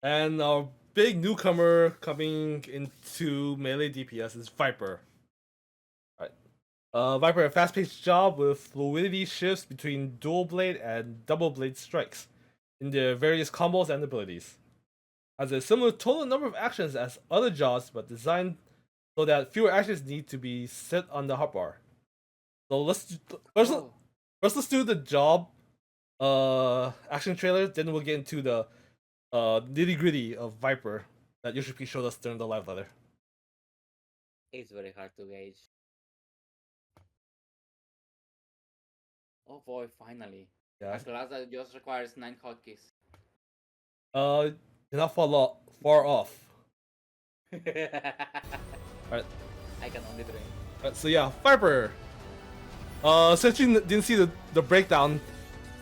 And our big newcomer coming into melee DPS is Viper. Right. Viper, a fast-paced job with fluidity shifts between dual blade and double blade strikes in their various combos and abilities. Has a similar total number of actions as other jobs, but designed so that fewer actions need to be set on the hotbar. So let's do the job action trailer, then we'll get into the nitty gritty of Viper that Yoshi showed us during the live letter. It's very hard to gauge. Oh boy, finally. Yeah. A class that just requires 9 hotkeys. You're not far off. Alright. I can only dream. So yeah, Viper. Since you didn't see the breakdown,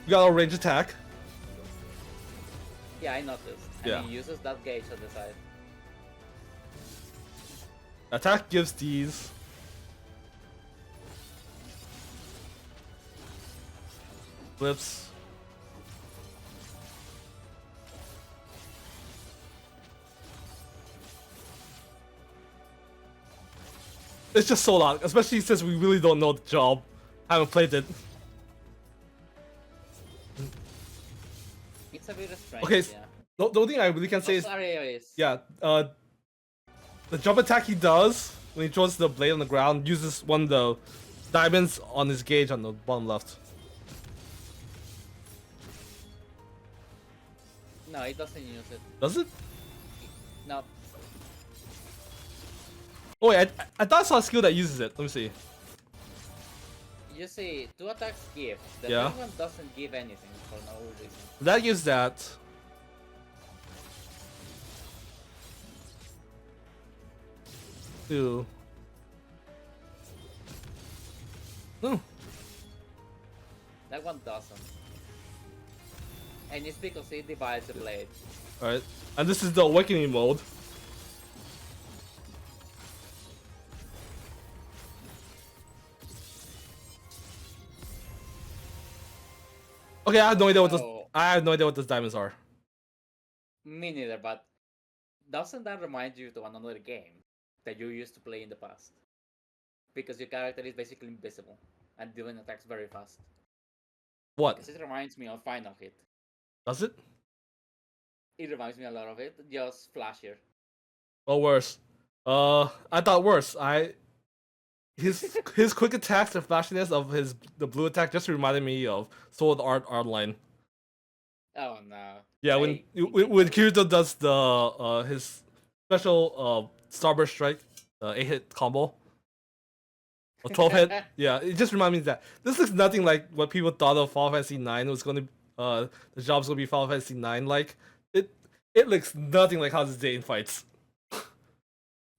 we got our range attack. Yeah, I noticed. And Yeah. he uses that gauge on the side. Attack gives these. Flips. It's just so long, especially since we really don't know the job. Haven't played it. It's a bit strange, Okay, yeah. the only thing I really can say is... yeah, the jump attack he does when he throws the blade on the ground uses one of the diamonds on his gauge on the bottom left. No, it doesn't use it. Does it? No. Oh wait, I thought I saw a skill that uses it. Let me see. You see, 2 attacks give. The Yeah. third one doesn't give anything for no reason. That gives that. Two. Hmm. That one doesn't. And it's because it divides the blade. Alright. And this is the awakening mode. Okay, I have no idea what those diamonds are. Me neither, but doesn't that remind you to another game that you used to play in the past? Because your character is basically invisible and doing attacks very fast. What? Because it reminds me of Final Hit. Does it? It reminds me a lot of it, just flashier. Oh, worse. I thought worse. His quick attacks and flashiness of the blue attack just reminded me of Sword Art Online. Oh no. Yeah, when Kirito does the his special Starburst Strike, 8-hit combo, a 12-hit. Yeah, it just reminds me of that. This looks nothing like what people thought of Final Fantasy 9 was going to. The job's going to be Final Fantasy 9 like. It looks nothing like how this Zane fights.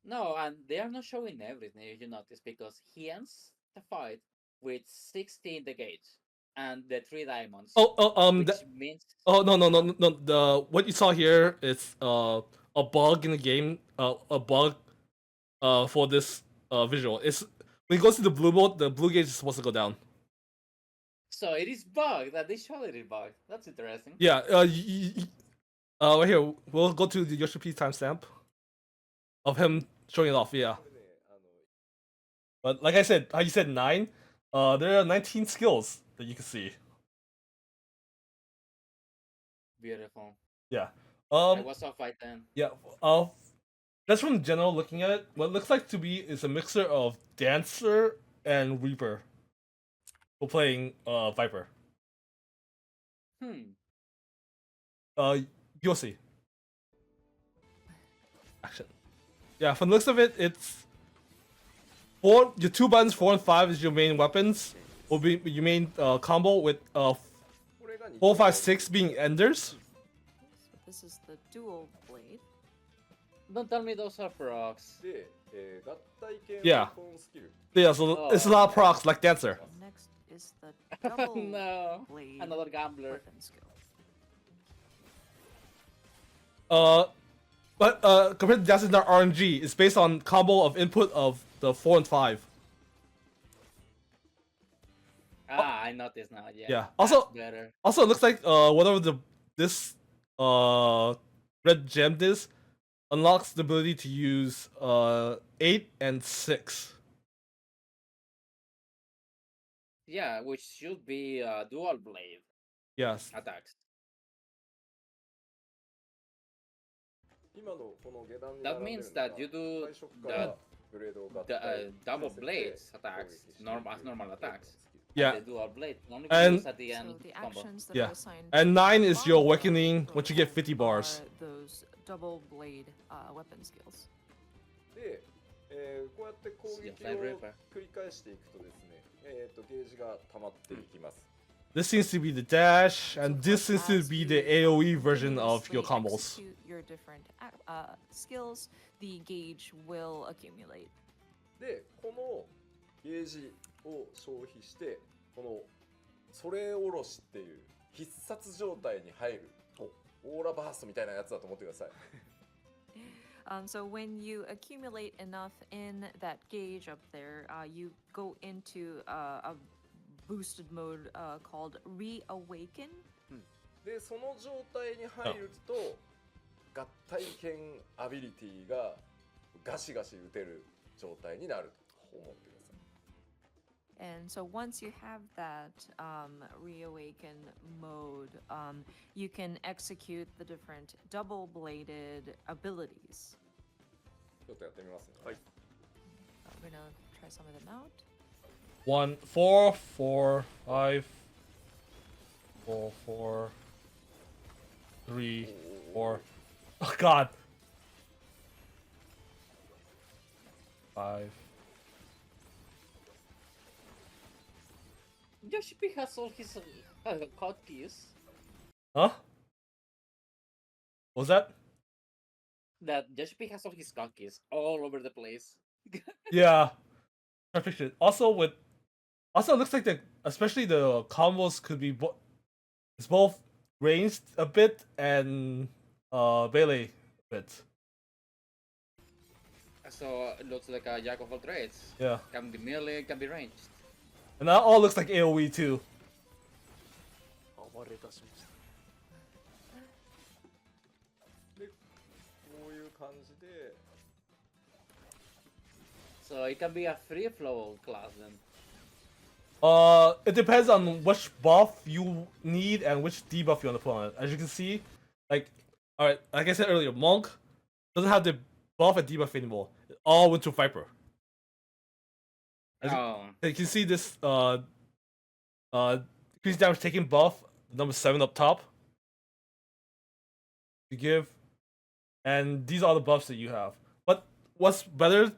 No, and they are not showing everything, if you notice, because he ends the fight with 60 in the gauge and the 3 diamonds. Which means... Oh no. The what you saw here is a bug in the game. A bug for this visual. It's when it goes to the blue mode, the blue gauge is supposed to go down. So it is bugged. That they show it is bugged. That's interesting. Yeah. Right here, we'll go to the Yoshi P timestamp of him showing it off. Yeah. But like I said, how you said 9, there are 19 skills that you can see. Beautiful. Yeah. What's up, fight then? Yeah. Just from general looking at it, what it looks like to be is a mixture of Dancer and Reaper. We're playing Viper. You'll see. Action. Yeah, from the looks of it, it's your 2 buttons, 4 and 5 is your main weapons. Will be your main combo with 4, 5, 6 being enders. So this is the dual blade. Don't tell me those are procs. Yeah. Yeah, so it's a lot of procs like Dancer. Next is the double No. blade. Another gambler. Weapon skill. But compared to Dancer's not RNG, it's based on combo of input of the 4 and 5. I noticed now. Yeah. Yeah. Also, better. Also, it looks like whatever this red gem disc unlocks the ability to use 8 and 6. Yeah, which should be dual blade Yes. attacks. 今のこの下段に That 並んでる means のが that you do 最初からブレードを合 the 体 double させて blades 攻 attacks 撃していく normal as normal attacks. Yeah. And the dual blade only And- use at the end So the combo. actions that Yeah. are assigned And to 9 is your Bongo awakening once you get 50 bars. are those double blade weapon skills. で、こうやって攻撃を Flag Ripper. 繰り返していくとですね、ゲージが溜まっていきます。 This seems to be the dash, and this seems to As be you the AoE version of your continuously combos. execute your different skills, the gauge will accumulate. で、このゲージを消費して、このそれおろしっていう必殺状態に入るオーラバーストみたいなやつだと思ってください。So when you accumulate enough in that gauge up there, you go into a boosted mode called Reawaken. で、その状態に入ると合体剣アビリティがガシガシ打てる状態になると思ってください。 And so once you have that Reawaken mode, you can execute the different double-bladed abilities. ちょっとやってみますね。はい。 We're gonna try some of them out. 1, 4, 4, 5, 4, 4, 3, 4. Oh god. 5. Yoshi has all his hotkeys. Huh? What was that? That Yoshi has all his hotkeys all over the place. Yeah. I picture it. Also, it looks like especially the combos could be it's both ranged a bit and melee a bit. So it looks like a jack of all trades. Yeah. Can be melee, can be ranged. And that all looks like AoE too. 暴れ出しました。で、こういう感じで So it can be a free flow class then. It depends on which buff you need and which debuff you want to put on it. As you can see, like I said earlier, Monk doesn't have the buff and debuff anymore. It all went to Viper. Oh, You can see this increased damage taking buff, number 7 up top. You give, and these are the buffs that you have. But what's better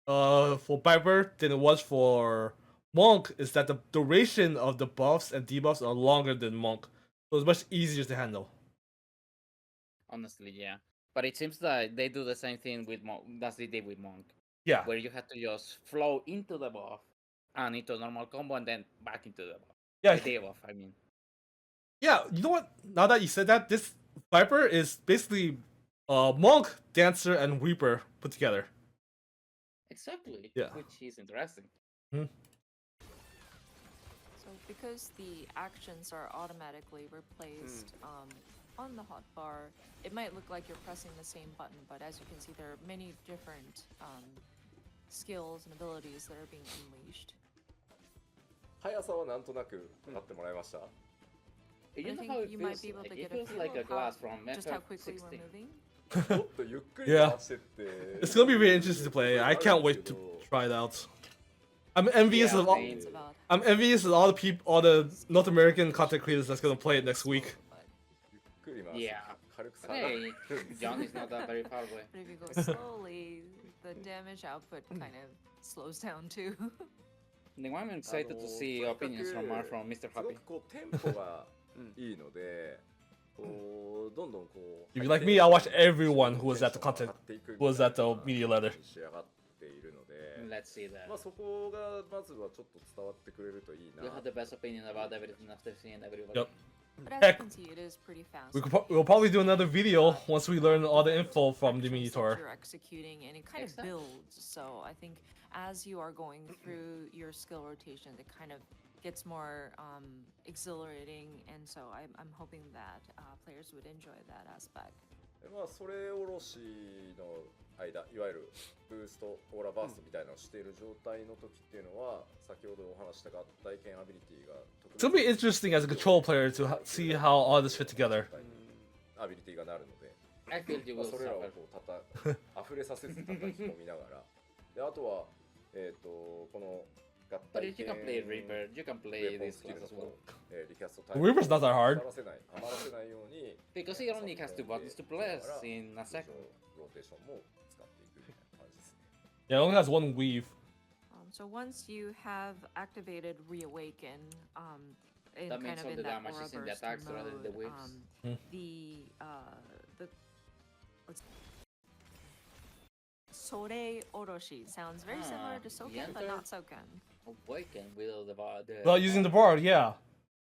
for Viper than it was for Monk is that the duration of the buffs and debuffs are longer than Monk, so it's much easier to handle. honestly, yeah. But it seems that they do the same thing with Monk as they did with Monk, Yeah, where you have to just flow into the buff and into a normal combo and then back into the buff. yeah, The debuff, I mean. yeah. You know what? Now that you said that, this Viper is basically Monk, Dancer, and Reaper put together. Exactly. Yeah. Which is interesting. So because the actions are automatically replaced on the hotbar, it might look like you're pressing the same button, but as you can see, there are many different skills and abilities that are being unleashed. 速さはなんとなく分かってもらいました。 You I know think how it you might feels be able to like? get It a feels feel like a of how, glass from just how quickly we're FF16. moving. もっとゆっくり Yeah. 回してって。 It's gonna be really interesting to play. I can't wait to try it out. I'm envious Yeah, of all. same. It's about I'm envious of all the people, all the North American content creators that's gonna play it next week. but ゆっくり回す。 Yeah. 軽く下がる Hey, John is not that very far away. but if you go slowly, the damage output kind of slows down too. Then I'm excited to see opinions from Mr. すご Happy. くこうテンポがいいので、こうどんどんこう If you like me, I watch everyone who was at the content, who was at the media letter. 仕上がっているので、 Let's see that. まあそこがまずはちょっと伝わってくれるといいな。 You have the best opinion about everything after seeing everybody. Yep. But as Heck, you can see, it is pretty fast. We'll probably do another video once we learn all the info from the Actions mini that tour. You're executing, and it kind of Exactly. builds. So I think as you are going through your skill rotations, it kind of gets more exhilarating, and so I'm hoping that players would enjoy that aspect. でまあそれおろしの間、いわゆるブーストオーラバーストみたいなのをしている状態の時っていうのは、先ほどお話した合体剣アビリティが It's gonna be interesting as a control player to see how all this fit together. アビリティがなるので、 I feel you まあ will それらを suffer. こう溢れさせず叩き込みながら、であとはこの合 But 体 if you 剣 can play Reaper, you can ウ play ェポン this スキル class の as well. リキャストタイ Reaper's not that hard. 余らせないように Because he only has 2 buttons to press in a second. ローテーションも使っていくみたいな感じですね。 Yeah, it only has one weave. So once you have activated Reawaken, in That kind means of all in the that damage aura is in the burst attacks rather than the mode, waves. the Sore Oroshi sounds very similar to Soken, yeah, but not Soken. Awaken with all the Well, using the bard, yeah.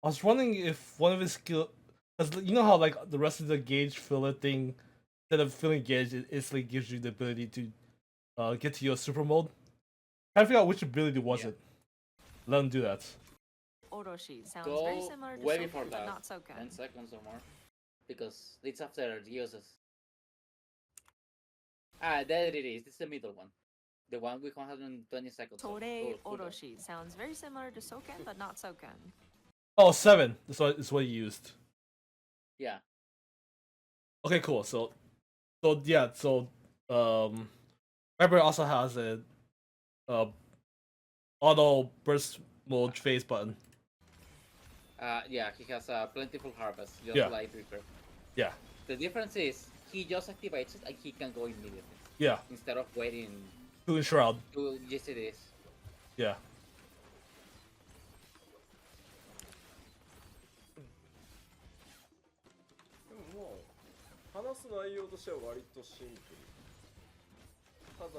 I was wondering if one of his skill, cause you know how like the rest of the gauge filler thing, instead of filling gauge, it instantly gives you the ability to get to your super mode. Trying to figure out which ability was Yeah. it. Let him do that. Orochi sounds Go very similar to way Soken, before but that. not Soken. 10 seconds or more. Because it's after the uses. Ah, there it is. It's the middle one. The one with 120 seconds. Sore cooldown. Orochi sounds very similar to Soken, but not Soken. Oh, 7. That's what he used. Yeah. Okay, cool. So Viper also has a auto burst mode phase button. Yeah, he has a plentiful harvest, just Yeah. like Reaper. Yeah, The difference is he just activates it and he can go immediately yeah. instead of waiting Doing shroud. to GCDs. Yeah. でももう話す内容としては割とシンプル。ただ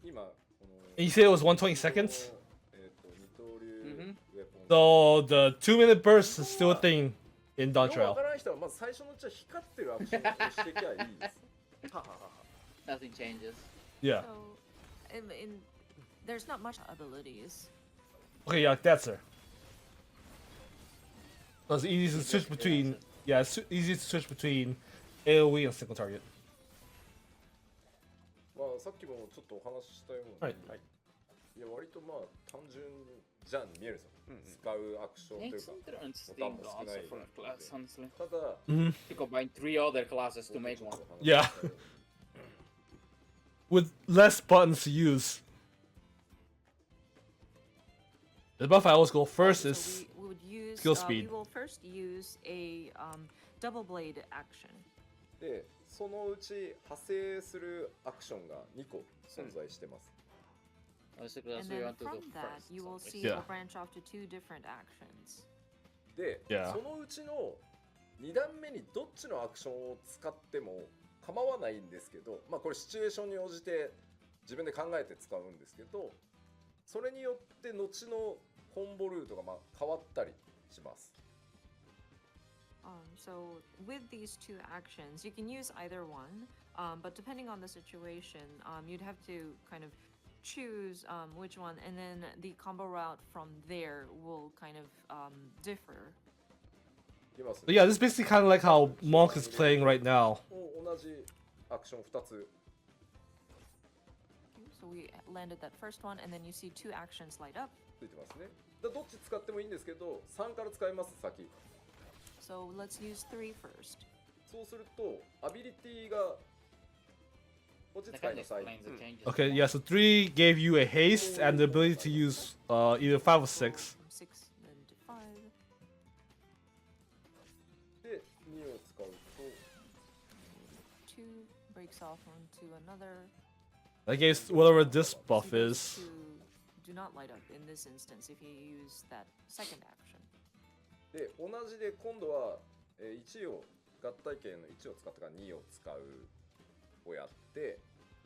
今この And you say it was 120 seconds? 二刀流ウェポン So the 2-minute burst is still a thing in よくわ Dawntrail. からない人はまず最初のうちは光ってるアクションをしていけばいいです。はははは Nothing changes. Yeah. So, there's not much abilities. Okay, yeah, that's her. So it's easy to switch between. Yeah, it's easy to switch between AoE and single target. まあさっきもちょっとお話ししたように、はいいや割とまあ単純じゃんに見えるんですよ。使うアクションという Makes か。 interesting botanも少 also ない for a class, honestly. ただ、 Mhm. To combine 3 other classes to make one. Yeah. With less buttons to use. The buff I always go first So is we would use skill we speed. will first use a double blade action. で、そのうち派生するアクションが2個存在してます。 Basically, And that's what you then want to do from that, first. you so will it's- see Yeah. it'll branch off to 2 different actions. で、 Yeah. そのうちの2段目にどっちのアクションを使っても構わないんですけど、まあこれシチュエーションに応じて自分で考えて使うんですけど、それによって後のコンボルートがまあ変わったりします。 So with these 2 actions, you can use either one, but depending on the situation, you'd have to kind of choose which one, and then the combo route from there will kind of differ. いきます But yeah, this is basically kind of like how Monk is playing right now. 同じアクション2つ So we landed that first one, and then you see 2 actions light up. ついてますね。どっち使ってもいいんですけど、3から使います先。 So let's use 3 first. そうするとアビリティがこっち That 使 kind い of なさい。 explains the changes. Okay, yeah, so 3 gave you a haste and the ability to use either 5 or 6. From 6 then to 5. で2を使うと 2 breaks off onto another. That gives whatever this So buff those is. 2 do not light up in this instance if you use that second action. で同じで今度は1を合体系の1を使ったから2を使うをやって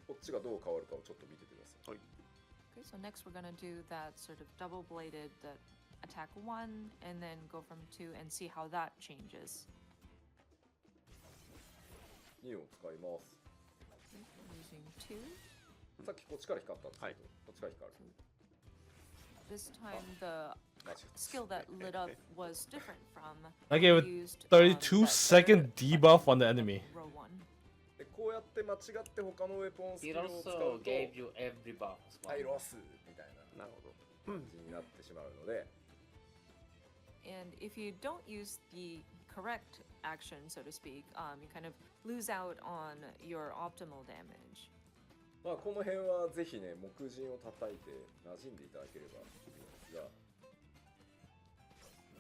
こっちがどう変わるかをちょっと見ててください。 Okay, so next we're gonna do that sort of double-bladed attack 1, and then go from 2 and see how that changes. 2を使います。 Using 2. さっきこっちから光ったんですけど、こっちから光る。 This time the skill that lit up was different from I gave it used 32-second debuff on the enemy. row 1. でこうやって間違って他のウェポンスキ It ルを使 also うと gave you every buff as はい well. ロスみたいななるほど。感じになってしまうので And if you don't use the correct action, so to speak, you kind of lose out on your optimal damage. まあこの辺はぜひね木人を叩いて馴染んでいただければいいんですが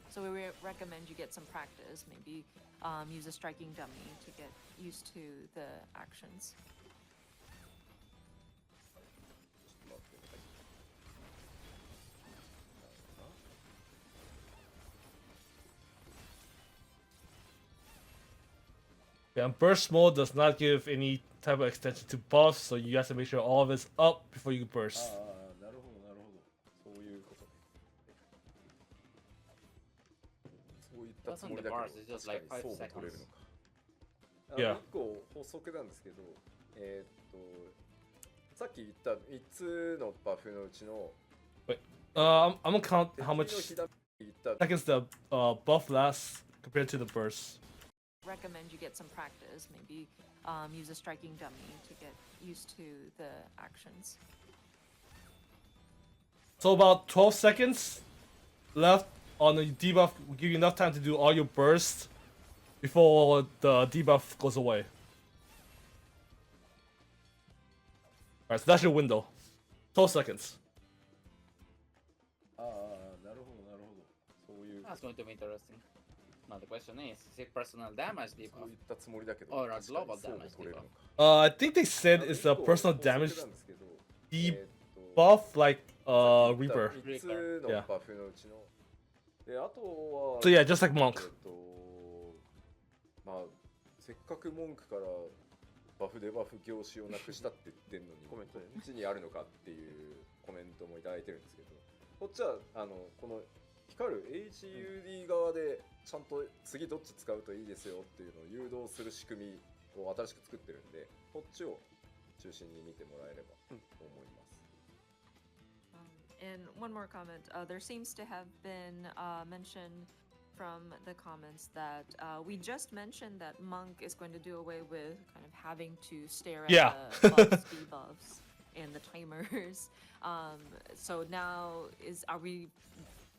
So we recommend you get some practice, maybe use a striking dummy to get used to the actions. ちょっと待ってください Yeah, and burst mode does not give any type of extension to buffs, so you have to make sure all of it's up before you burst. ああなるほどなるほどそういうことねそういったつもりだけど Wasn't the bars, it's just like 確かに 5そうも取れるのか いや1個補足なんですけどさっき言った3つのバフのうちの I'm gonna count 敵 how の much 左言った seconds the buff lasts compared to the burst. Recommend you get some practice, maybe use a striking dummy to get used to the actions. So about 12 seconds left on the debuff will give you enough time to do all your bursts before the debuff goes away. Alright, so that's your window. 12 seconds. ああなるほどなるほどそういう That's going to be interesting. Now the question is it personal damage そう debuff? いったつもりだけど Or a 確かに global そうも damage 取れるのか I think they said it's a 一個 personal 補足 damage なんですけど debuff like さっき言った Reaper. 3つのバフのうちのであとは So yeah, just like Monk. まあせっかく文句からバフデバフ業種をなくしたって言ってんのにコメントでねこっちにあるのかっていうコメントもいただいてるんですけどこっちはこの光る HUD 側でちゃんと次どっち使うといいですよっていうのを誘導する仕組みを新しく作ってるんでこっちを中心に見てもらえればと思います。 And one more comment. There seems to have been mention from the comments that we just mentioned that Monk is going to do away with kind of having to stare at Yeah. the buffs, debuffs, and the timers. So now are we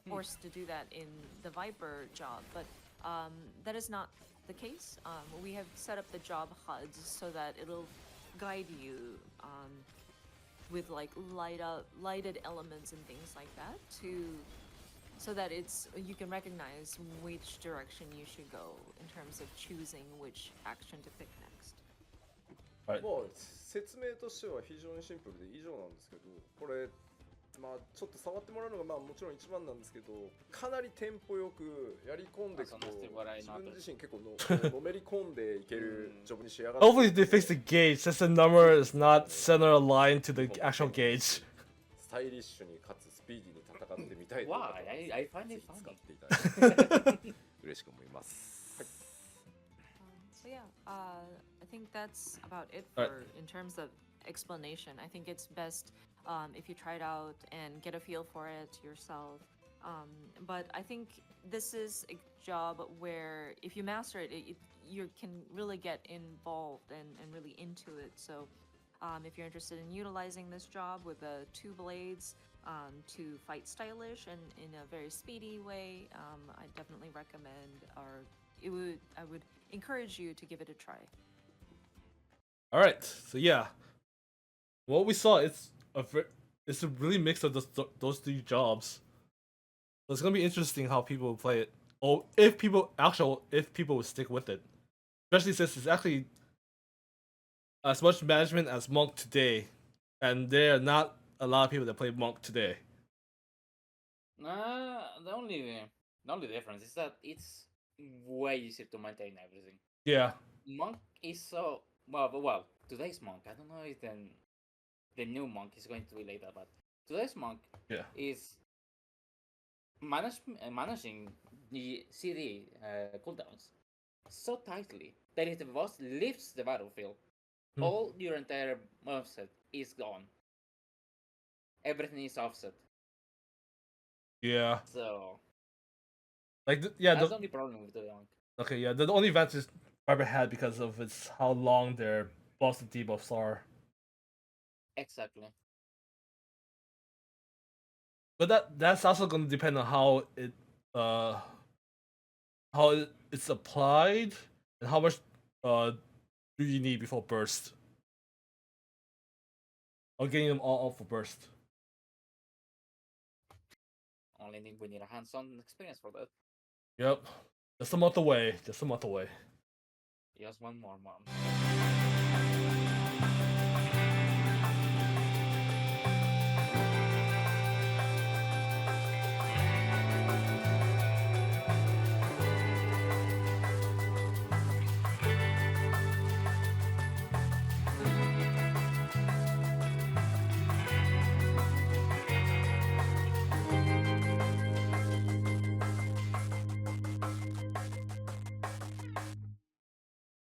forced to do that in the Viper job? But that is not the case. We have set up the job HUDs so that it'll guide you with like lighted elements and things like that so that you can recognize which direction you should go in terms of choosing which action to pick next. はいまあ説明としては非常にシンプルで以上なんですけどこれまあちょっと触ってもらうのがまあもちろん一番なんですけどかなりテンポよくやり込んでいくとあそのしてもらえ自なと分自身結構のめり込んでいけるジョブに仕上がって Hopefully they fix the gauge since the number is not center aligned to the actual gauge. スタイリッシュにかつスピーディーに戦ってみたいと Why? 方は I find ぜ it ひ使っ funny. ていただいて嬉しく思います。So yeah, I think that's about it Alright. for in terms of explanation. I think it's best if you try it out and get a feel for it yourself. But I think this is a job where if you master it, you can really get involved and really into it. So if you're interested in utilizing this job with the 2 blades to fight stylish and in a very speedy way, I definitely recommend I would encourage you to give it a try. Alright, so yeah. What we saw it's a really mix of those 3 jobs. So it's gonna be interesting how people will play it. Or if people will stick with it. Especially since it's actually as much management as Monk today. And there are not a lot of people that play Monk today. The only difference is that it's way easier to maintain everything. Yeah. Monk is so well. Today's Monk, I don't know if the new Monk is going to be later, but today's Monk Yeah. is managing the CD cooldowns so tightly that if the boss leaves the battlefield, all your entire moveset is gone. Everything is offset. Yeah. So Like yeah, that's the only problem with the Yonk. okay, yeah. The only advantage Viper had because of its how long their buffs and debuffs are. Exactly. But that's also going to depend on it's applied and how much do you need before burst, or getting them all out for burst. We need a hands-on experience for that. Yep, just a month away. Just a month away. Just one more month.